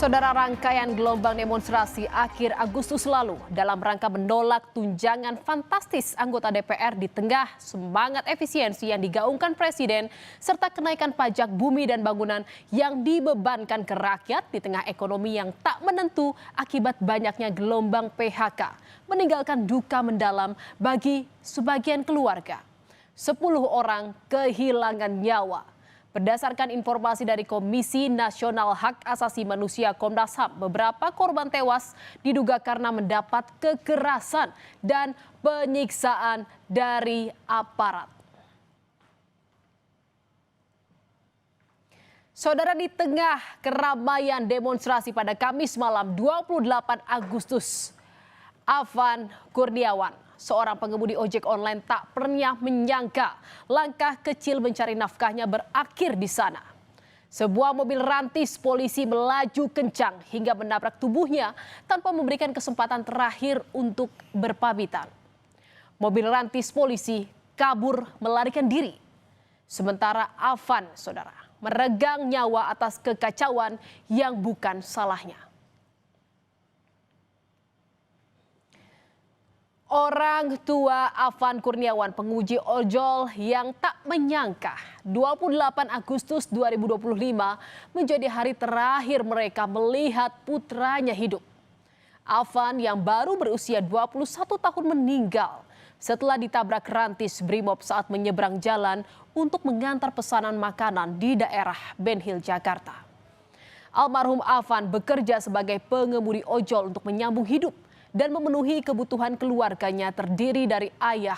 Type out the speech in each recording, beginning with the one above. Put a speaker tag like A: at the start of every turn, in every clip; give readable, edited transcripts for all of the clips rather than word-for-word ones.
A: Saudara, rangkaian gelombang demonstrasi akhir Agustus lalu dalam rangka menolak tunjangan fantastis anggota DPR di tengah semangat efisiensi yang digaungkan Presiden serta kenaikan pajak bumi dan bangunan yang dibebankan ke rakyat di tengah ekonomi yang tak menentu akibat banyaknya gelombang PHK meninggalkan duka mendalam bagi sebagian keluarga. 10 orang kehilangan nyawa. Berdasarkan informasi dari Komisi Nasional Hak Asasi Manusia Komnas HAM, beberapa korban tewas diduga karena mendapat kekerasan dan penyiksaan dari aparat. Saudara, di tengah keramaian demonstrasi pada Kamis malam 28 Agustus, Afan Kurniawan, seorang pengemudi ojek online, tak pernah menyangka langkah kecil mencari nafkahnya berakhir di sana. Sebuah mobil rantis polisi melaju kencang hingga menabrak tubuhnya tanpa memberikan kesempatan terakhir untuk berpamitan. Mobil rantis polisi kabur melarikan diri. Sementara Afan, saudara, meregang nyawa atas kekacauan yang bukan salahnya. Orang tua Afan Kurniawan, pengemudi ojol yang tak menyangka 28 Agustus 2025 menjadi hari terakhir mereka melihat putranya hidup. Afan yang baru berusia 21 tahun meninggal setelah ditabrak rantis Brimob saat menyeberang jalan untuk mengantar pesanan makanan di daerah Ben Hill, Jakarta. Almarhum Afan bekerja sebagai pengemudi ojol untuk menyambung hidup dan memenuhi kebutuhan keluarganya terdiri dari ayah,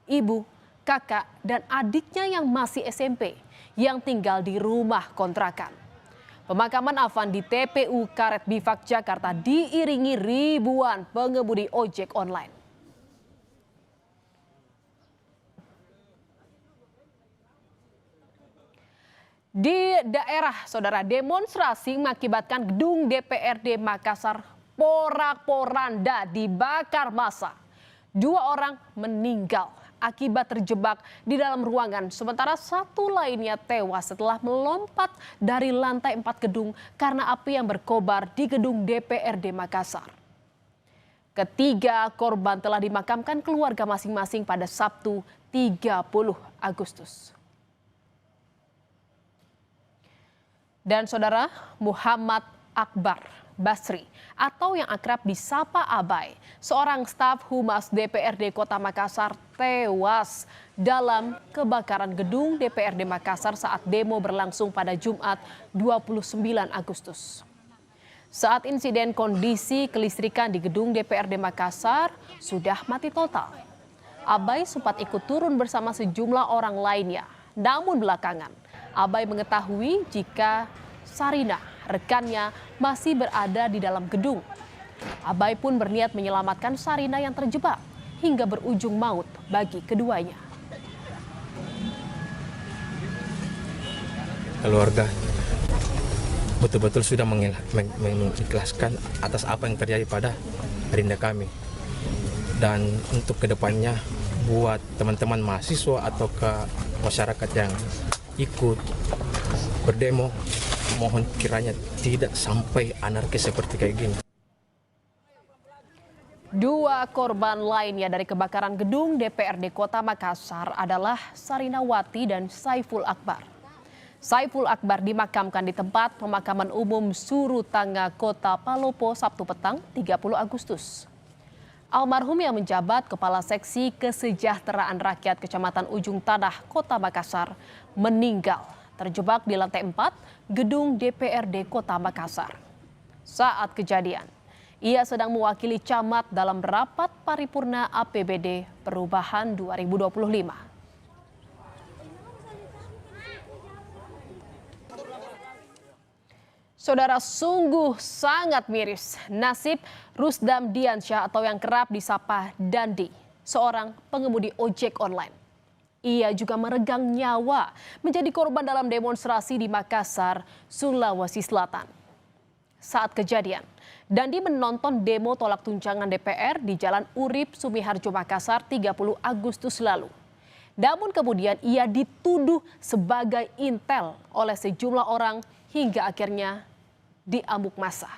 A: ibu, kakak, dan adiknya yang masih SMP yang tinggal di rumah kontrakan. Pemakaman Afan di TPU Karet Bifak, Jakarta diiringi ribuan pengemudi ojek online. Di daerah, saudara, demonstrasi mengakibatkan gedung DPRD Makassar porak-poranda dibakar massa. 2 orang meninggal akibat terjebak di dalam ruangan, sementara 1 lainnya tewas setelah melompat dari lantai 4 gedung karena api yang berkobar di gedung DPRD Makassar. Ketiga korban telah dimakamkan keluarga masing-masing pada Sabtu 30 Agustus. Dan saudara, Muhammad Akbar Basri atau yang akrab disapa Abai, seorang staf humas DPRD Kota Makassar, tewas dalam kebakaran gedung DPRD Makassar saat demo berlangsung pada Jumat 29 Agustus. Saat insiden, kondisi kelistrikan di gedung DPRD Makassar sudah mati total. Abai sempat ikut turun bersama sejumlah orang lainnya, namun belakangan Abai mengetahui jika Sarina, rekannya, masih berada di dalam gedung. Abai pun berniat menyelamatkan Sarina yang terjebak hingga berujung maut bagi keduanya.
B: Keluarga betul-betul sudah mengikhlaskan atas apa yang terjadi pada Rinda kami. Dan untuk kedepannya buat teman-teman mahasiswa atau ke masyarakat yang ikut berdemo, mohon kiranya tidak sampai anarkis seperti kayak gini.
A: 2 korban lainnya dari kebakaran gedung DPRD Kota Makassar adalah Sarinawati dan Saiful Akbar. Saiful Akbar dimakamkan di tempat pemakaman umum Surutanga, Kota Palopo, Sabtu petang 30 Agustus. Almarhum yang menjabat Kepala Seksi Kesejahteraan Rakyat Kecamatan Ujung Tanah, Kota Makassar, meninggal terjebak di lantai 4 gedung DPRD Kota Makassar. Saat kejadian, ia sedang mewakili camat dalam rapat paripurna APBD Perubahan 2025. Saudara, sungguh sangat miris nasib Rusdam Diansyah atau yang kerap disapa Dandi, seorang pengemudi ojek online. Ia juga meregang nyawa menjadi korban dalam demonstrasi di Makassar, Sulawesi Selatan. Saat kejadian, Dandi menonton demo tolak tunjangan DPR di Jalan Urip, Sumiharjo, Makassar 30 Agustus lalu. Namun kemudian ia dituduh sebagai intel oleh sejumlah orang hingga akhirnya diamuk massa.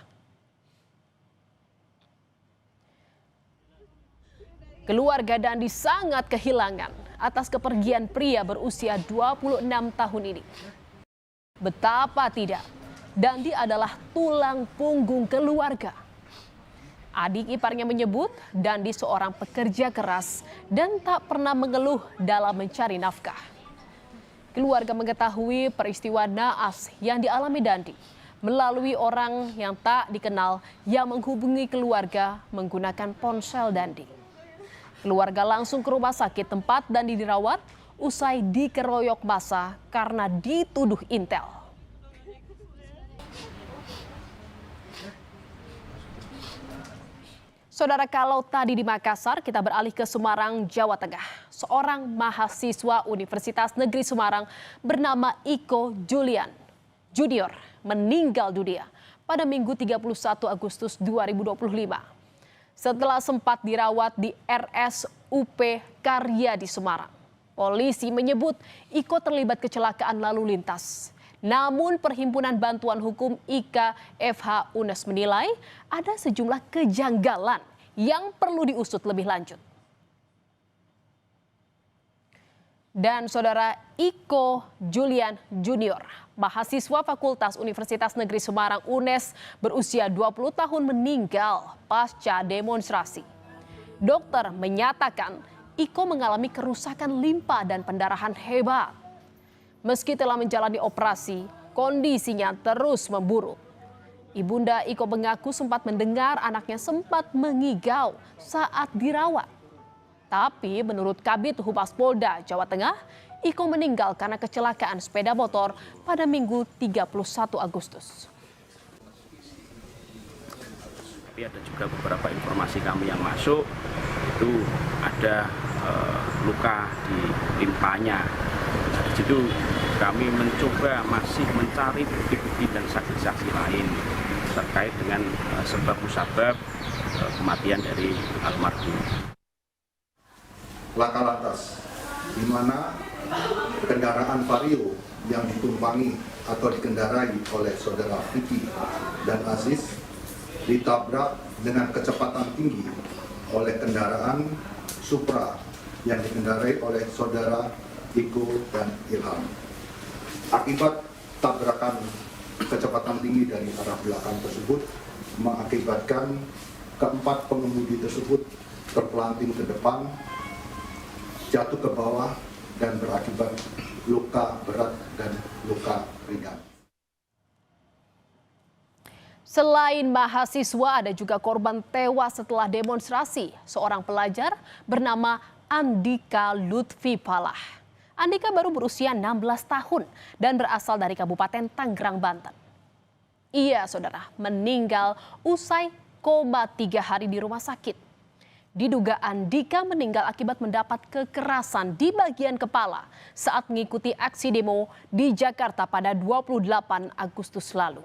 A: Keluarga Dandi sangat kehilangan atas kepergian pria berusia 26 tahun ini. Betapa tidak, Dandi adalah tulang punggung keluarga. Adik iparnya menyebut Dandi seorang pekerja keras dan tak pernah mengeluh dalam mencari nafkah. Keluarga mengetahui peristiwa naas yang dialami Dandi melalui orang yang tak dikenal yang menghubungi keluarga menggunakan ponsel Dandi. Keluarga langsung ke rumah sakit tempat Dandi dirawat usai dikeroyok massa karena dituduh intel. Saudara, kalau tadi di Makassar, kita beralih ke Semarang, Jawa Tengah. Seorang mahasiswa Universitas Negeri Semarang bernama Iko Julian Junior meninggal dunia pada Minggu 31 Agustus 2025. Setelah sempat dirawat di RSUP Karya di Semarang. Polisi menyebut Iko terlibat kecelakaan lalu lintas. Namun Perhimpunan Bantuan Hukum IKA FH UNES menilai ada sejumlah kejanggalan yang perlu diusut lebih lanjut. Dan saudara, Iko Julian Junior, mahasiswa Fakultas Universitas Negeri Semarang UNES berusia 20 tahun meninggal pasca demonstrasi. Dokter menyatakan Iko mengalami kerusakan limpa dan pendarahan hebat. Meski telah menjalani operasi, kondisinya terus memburuk. Ibunda Iko mengaku sempat mendengar anaknya sempat mengigau saat dirawat. Tapi menurut Kabid Humas Polda Jawa Tengah, Iko meninggal karena kecelakaan sepeda motor pada Minggu 31 Agustus.
C: Tapi ada juga beberapa informasi kami yang masuk, itu ada luka di limpanya. Di situ kami mencoba masih mencari bukti-bukti dan saksi-saksi lain terkait dengan sebab musabab kematian dari almarhum.
D: Laka lantas, di mana kendaraan Vario yang ditumpangi atau dikendarai oleh saudara Vicky dan Aziz ditabrak dengan kecepatan tinggi oleh kendaraan Supra yang dikendarai oleh saudara Iko dan Ilham. Akibat tabrakan kecepatan tinggi dari arah belakang tersebut mengakibatkan keempat pengemudi tersebut terpelanting ke depan, jatuh ke bawah dan berakibat luka berat dan luka ringan.
A: Selain mahasiswa, ada juga korban tewas setelah demonstrasi. Seorang pelajar bernama Andika Lutfi Palah. Andika baru berusia 16 tahun dan berasal dari Kabupaten Tangerang, Banten. Ia, saudara, meninggal usai koma 3 hari di rumah sakit. Diduga Andika meninggal akibat mendapat kekerasan di bagian kepala saat mengikuti aksi demo di Jakarta pada 28 Agustus lalu.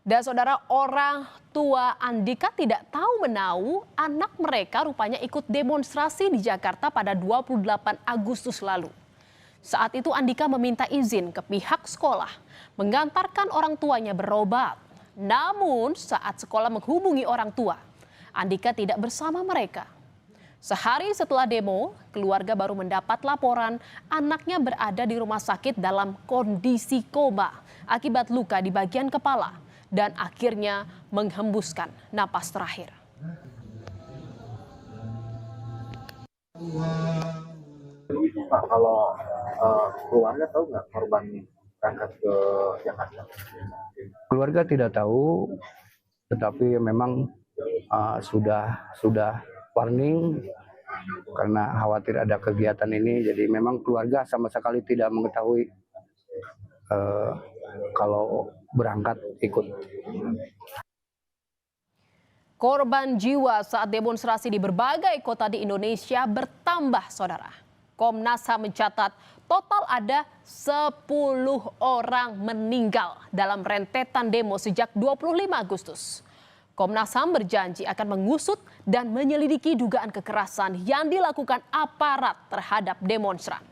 A: Dan saudara, orang tua Andika tidak tahu menahu anak mereka rupanya ikut demonstrasi di Jakarta pada 28 Agustus lalu. Saat itu Andika meminta izin ke pihak sekolah mengantarkan orang tuanya berobat. Namun saat sekolah menghubungi orang tua, Andika tidak bersama mereka. Sehari setelah demo, keluarga baru mendapat laporan anaknya berada di rumah sakit dalam kondisi koma akibat luka di bagian kepala dan akhirnya menghembuskan napas terakhir.
E: Pak, kalau keluarga tahu nggak korban berangkat ke Jakarta?
F: Keluarga tidak tahu, tetapi memang sudah warning karena khawatir ada kegiatan ini. Jadi memang keluarga sama sekali tidak mengetahui kalau berangkat ikut.
A: Korban jiwa saat demonstrasi di berbagai kota di Indonesia bertambah, saudara. Komnas HAM mencatat total ada 10 orang meninggal dalam rentetan demo sejak 25 Agustus. Komnas HAM berjanji akan mengusut dan menyelidiki dugaan kekerasan yang dilakukan aparat terhadap demonstran.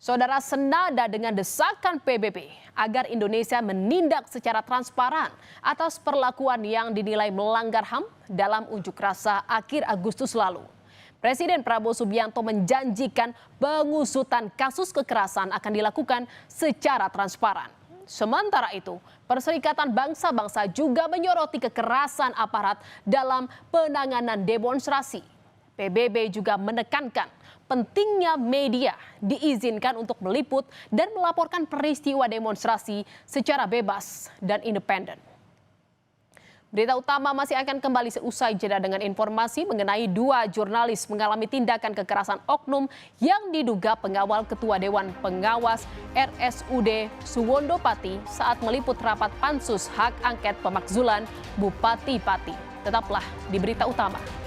A: Saudara, senada dengan desakan PBB agar Indonesia menindak secara transparan atas perlakuan yang dinilai melanggar HAM dalam unjuk rasa akhir Agustus lalu. Presiden Prabowo Subianto menjanjikan pengusutan kasus kekerasan akan dilakukan secara transparan. Sementara itu, Perserikatan Bangsa-Bangsa juga menyoroti kekerasan aparat dalam penanganan demonstrasi. PBB juga menekankan pentingnya media diizinkan untuk meliput dan melaporkan peristiwa demonstrasi secara bebas dan independen. Berita utama masih akan kembali seusai jeda dengan informasi mengenai 2 jurnalis mengalami tindakan kekerasan oknum yang diduga pengawal Ketua Dewan Pengawas RSUD Suwondo Pati saat meliput rapat pansus hak angket pemakzulan Bupati Pati. Tetaplah di Berita Utama.